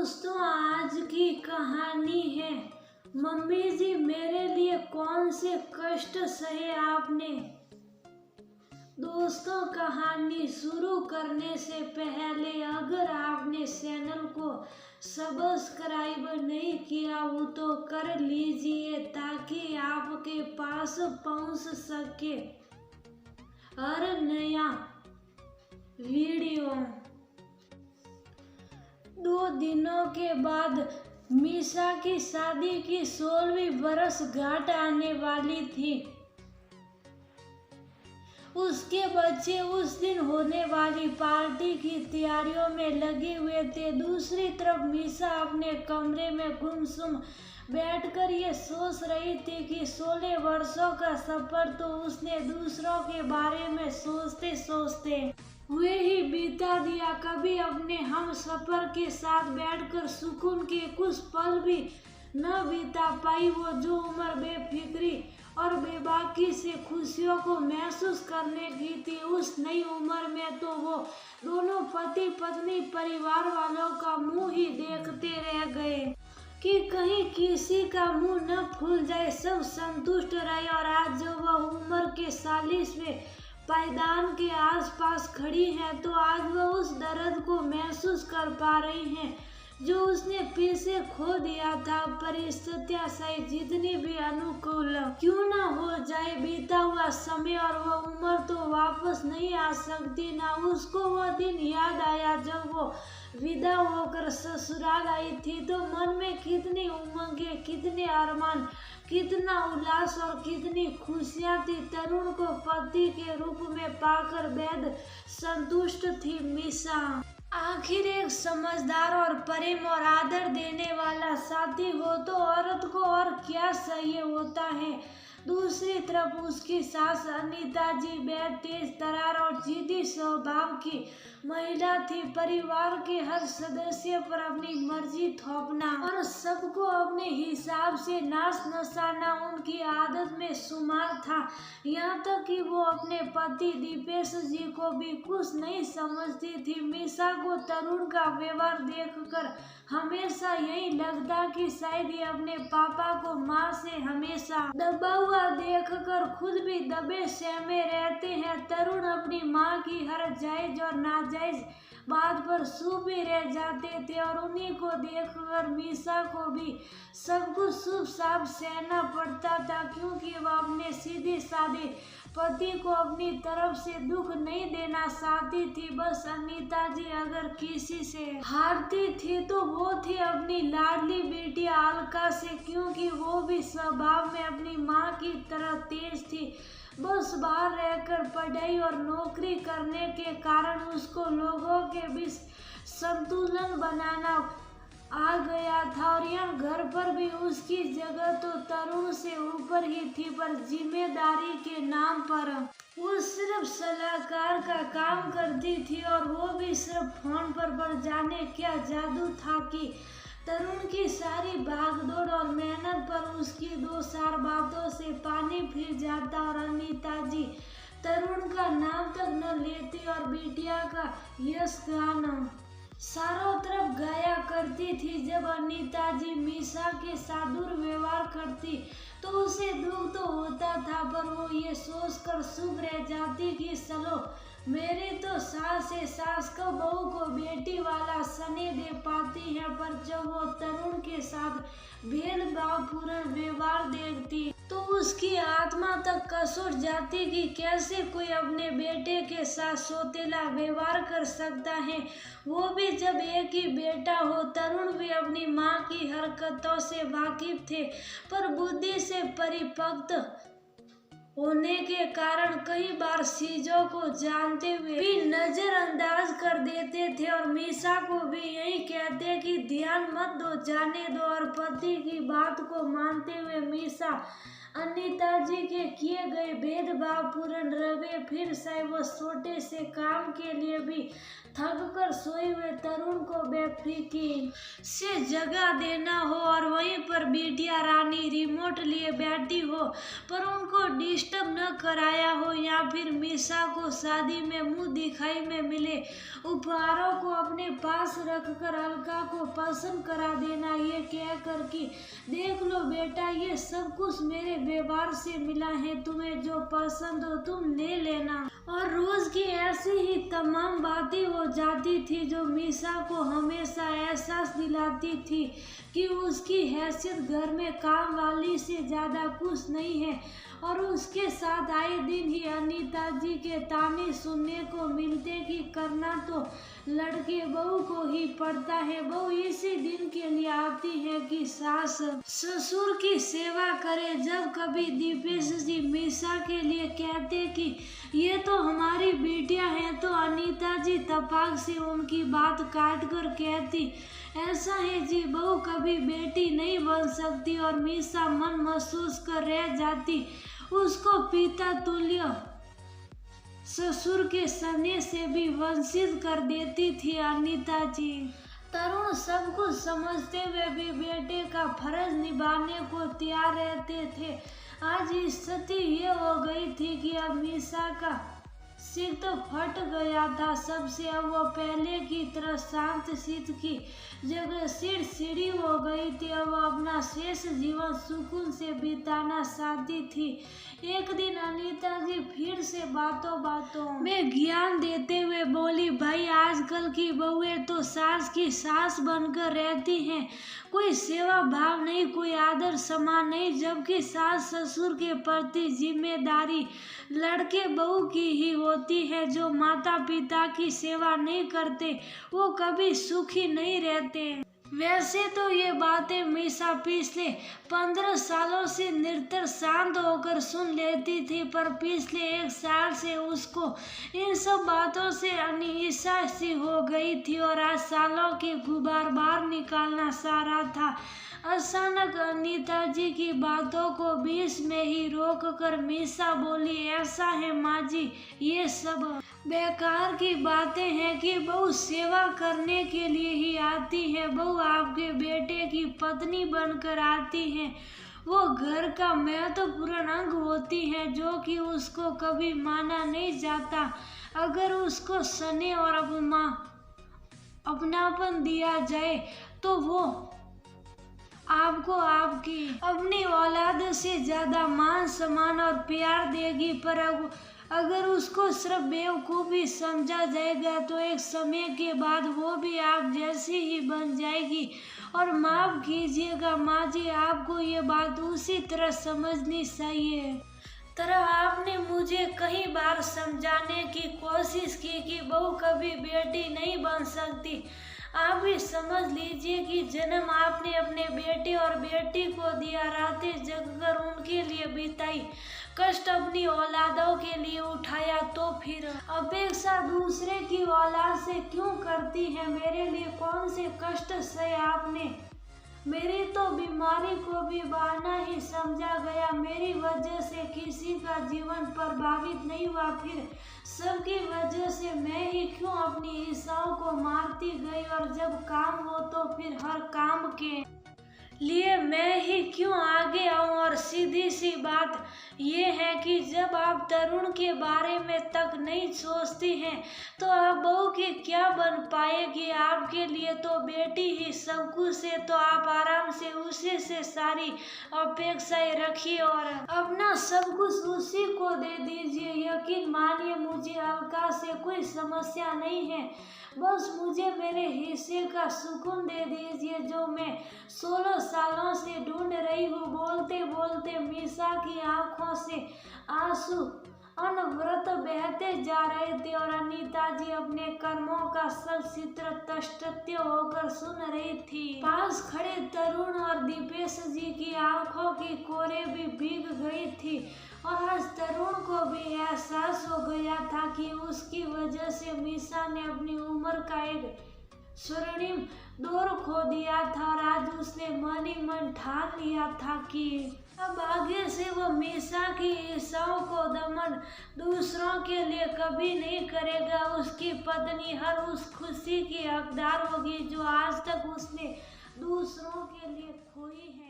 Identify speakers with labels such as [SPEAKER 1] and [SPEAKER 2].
[SPEAKER 1] दोस्तों, आज की कहानी है मम्मी जी मेरे लिए कौन से कष्ट सहे आपने। दोस्तों, कहानी शुरू करने से पहले अगर आपने चैनल को सब्सक्राइब नहीं किया हो तो कर लीजिए ताकि आपके पास पहुंच सके हर नया वीडियो। 2 दिनों के बाद मीसा की शादी की 16वीं वर्षगांठ आने वाली थी। उसके बच्चे उस दिन होने वाली पार्टी की तैयारियों में लगे हुए थे। दूसरी तरफ मीसा अपने कमरे में गुमसुम बैठकर ये सोच रही थी कि 16 वर्षों का सफर तो उसने दूसरों के बारे में सोचते सोचते हुए ही बिता दिया। कभी अपने हम सफर के साथ बैठकर सुकून के कुछ पल भी न बिता पाई। वो जो उम्र बेफिक्री और बेबाकी से खुशियों को महसूस करने की थी, उस नई उम्र में तो वो दोनों पति पत्नी परिवार वालों का मुंह ही देखते रह गए कि कहीं किसी का मुंह न फूल जाए। सब संतुष्ट रहे और आज जब वह उम्र के 40वें पायदान के आसपास खड़ी हैं तो आज वह उस दर्द को महसूस कर पा रही हैं जो उसने फिर से खो दिया था। परिस्थितियां सही जितनी भी अनुकूल क्यों न हो जाए, बीता हुआ समय और वह उम्र तो वापस नहीं आ सकती ना। उसको वह दिन याद आया जब वो विदा होकर ससुराल आई थी तो मन में कितनी उमंगें, कितने अरमान, कितना उल्लास और कितनी खुशियां थी। तरुण को पति के रूप में पाकर बेहद संतुष्ट थी मीसा। आखिर एक समझदार और प्रेम और आदर देने वाला साथी हो तो औरत को और क्या चाहिए होता है। दूसरी तरफ उसकी सास अनीता जी बेहद तेज तर्रार और जिद्दी स्वभाव की महिला थी। परिवार के हर सदस्य पर अपनी मर्जी थोपना और सबको अपने हिसाब से नाच नचाना उनकी आदत में शुमार था। यहाँ तक कि वो अपने पति दीपेश जी को भी कुछ नहीं समझती थी। मीसा को तरुण का व्यवहार देखकर हमेशा यही लगता कि शायद ये अपने पापा को माँ से हमेशा दबा हुआ देखकर खुद भी दबे सहमे रहते हैं। तरुण अपनी माँ की हर जायज और नाजायज बात पर चुप ही रह जाते थे और उन्हीं को देखकर मीसा को भी सब कुछ चुप साफ सहना पड़ता था, क्योंकि वह अपने सीधे साधे पति को अपनी तरफ से दुख नहीं देना चाहती थी। बस अनीता जी अगर किसी से हारती थी तो वो थी अपनी लाडली बेटी अलका से, क्योंकि वो भी स्वभाव में अपनी माँ की तरह तेज थी। बस बाहर रहकर पढ़ाई और नौकरी करने के कारण उसको लोगों के बीच संतुलन बनाना आ गया था और यहाँ घर पर भी उसकी जगह तो तरुण से ऊपर ही थी, पर जिम्मेदारी के नाम पर वो सिर्फ सलाहकार का काम करती थी और वो भी सिर्फ फोन पर जाने क्या जादू था कि तरुण की सारी भागदौड़ और मेहनत पर उसकी 2-4 बातों से पानी फिर जाता और अनीता जी तरुण का नाम तक न लेती और बिटिया का यश गाना चारों तरफ गाया करती थी। जब अनीता जी मीसा के साथ दुर्व्यवहार करती तो उसे दुख तो होता था, पर वो ये सोचकर चुप रह जाती कि चलो मेरी तो सास है, सास को बहू को बेटी वाला स्नेह दे पाती है। पर जब वो तरुण के साथ भेदभावपूर्ण व्यवहार देखती तो उसकी आत्मा तक कसुर जाती कि कैसे कोई अपने बेटे के साथ सौतेला व्यवहार कर सकता है, वो भी जब एक ही बेटा हो। तरुण भी अपनी माँ की हरकतों से वाकिफ थे, पर बुद्धि से परिपक्व होने के कारण कई बार चीजों को जानते हुए भी नजरअंदाज कर देते थे और मीसा को भी यही कहते कि ध्यान मत दो, जाने दो। और पति की बात को मानते हुए मीसा अनीता जी के किए गए भेदभावपूर्ण रवैये फिर चाहे वो छोटे से काम के लिए भी थक कर सोए हुए तरुण को बेफिक्री से जगा देना हो और वहीं पर बिटिया रानी रिमोट लिए बैठी हो पर उनको डिस्टर्ब न कराया हो, या फिर मीसा को शादी में मुंह दिखाई में मिले उपहारों को अपने पास रखकर अलका को पसंद करा देना, ये कह कर कि देख लो बेटा ये सब कुछ मेरे व्यवहार से मिला है, तुम्हें जो पसंद हो तुम ले लेना। और रोज की ऐसी ही तमाम बातें हो जाती थी जो मीसा को हमेशा एहसास दिलाती थी कि उसकी हैसियत घर में काम वाली से ज्यादा कुछ नहीं है। और उसके साथ आए दिन ही अनीता जी के ताने सुनने को मिलते कि करना तो लड़के बहू को ही पड़ता है, बहू इसी दिन के लिए आती है कि सास ससुर की सेवा करे। जब कभी दीपेश जी मीसा के लिए कहते कि ये तो हमारी बेटियां हैं तो अनीता जी तपाक से उनकी बात काट कर कहती ऐसा है जी बहू कभी बेटी नहीं बन सकती, और मीसा मन महसूस कर रह जाती उसको पिता तुल्य ससुर के स्नेह से भी वंचित कर देती थी अनीता जी। तरुण सब कुछ समझते हुए भी बेटे का फर्ज निभाने को तैयार रहते थे। आज स्थिति ये हो गई थी कि अब मीसा का सिर तो फट गया था सबसे, अब वो पहले की तरह शांत शीत की जगह चिड़चिड़ी हो गई थी। अब वो अपना शेष जीवन सुकून से बिताना चाहती थी। एक दिन अनीता जी फिर से बातों बातों में ज्ञान देते हुए बोली, भाई आजकल की बहुएं तो सास की सास बनकर रहती हैं, कोई सेवा भाव नहीं, कोई आदर सम्मान नहीं, जबकि सास ससुर के प्रति जिम्मेदारी लड़के बहू की ही होती है। जो माता पिता की सेवा नहीं करते वो कभी सुखी नहीं रहते। वैसे तो ये बातें मीसा पिछले 15 सालों से निरंतर शांत होकर सुन लेती थी, पर पिछले 1 साल से उसको इन सब बातों से अनिच्छा सी हो गई थी और आज सालों के गुबार बाहर निकालना चाह रहा था। अचानक अनीता जी की बातों को बीच में ही रोक कर मीसा बोली, ऐसा है माँ जी ये सब बेकार की बातें हैं कि बहू सेवा करने के लिए ही आती है, बहू आपके बेटे की पत्नी बनकर आती है, वो घर का महत्वपूर्ण अंग होती है जो कि उसको कभी माना नहीं जाता। अगर उसको स्नेह और अपनापन दिया जाए तो वो आपको आपकी अपनी औलाद से ज्यादा मान सम्मान और प्यार देगी, पर अगर उसको सिर्फ बेवकूफ़ी समझा जाएगा तो एक समय के बाद वो भी आप जैसी ही बन जाएगी। और माफ़ कीजिएगा माँ जी आपको ये बात उसी तरह समझनी चाहिए तरह आपने मुझे कई बार समझाने की कोशिश की कि बहू कभी बेटी नहीं बन सकती। आप भी समझ लीजिए कि जन्म आपने अपने बेटे और बेटी को दिया, रातें जगकर उनके लिए बिताई, कष्ट अपनी औलादों के लिए उठाया, तो फिर अपेक्षा दूसरे की औलाद से क्यों करती है? मेरे लिए कौन से कष्ट सहे आपने? मेरी तो बीमारी को भी बहाना ही समझा गया, मेरी वजह से किसी का जीवन प्रभावित नहीं हुआ, फिर सबकी वजह से मैं ही क्यों अपनी इच्छाओं को मारती गई, और जब काम हो तो फिर हर काम के लिए मैं ही क्यों आगे आऊं। और सीधी सी बात ये है कि जब आप तरुण के बारे में तक नहीं सोचती हैं तो आप बहू की क्या बन पाएगी? आपके लिए तो बेटी ही सब कुछ है, तो आप आराम से उसी से सारी अपेक्षाएं रखिए और अपना सब कुछ उसी को दे दीजिए। यकीन मानिए मुझे अलका से कोई समस्या नहीं है, बस मुझे मेरे हिस्से का सुकून दे दीजिए जो मैं 16 सालों से ढूंढ रही हूँ। बोलते बोलते मीसा की आंखों से आंसू अनवरत बहते जा रहे थे और अनीता जी अपने कर्मों का सब चित्र तटस्थ होकर सुन रही थी। पास खड़े तरुण और दीपेश जी की आंखों की कोरे भी भीग गई थी और आज तरुण को भी एहसास हो गया था कि उसकी वजह से मीसा ने अपनी उम्र का एक स्वर्णिम दौर खो दिया था और आज उसने मन ही मन ठान लिया था कि अब आगे से वो मीसा की ईर्ष्याओं को दमन दूसरों के लिए कभी नहीं करेगा। उसकी पत्नी हर उस खुशी की हकदार होगी जो आज तक उसने दूसरों के लिए खोई है।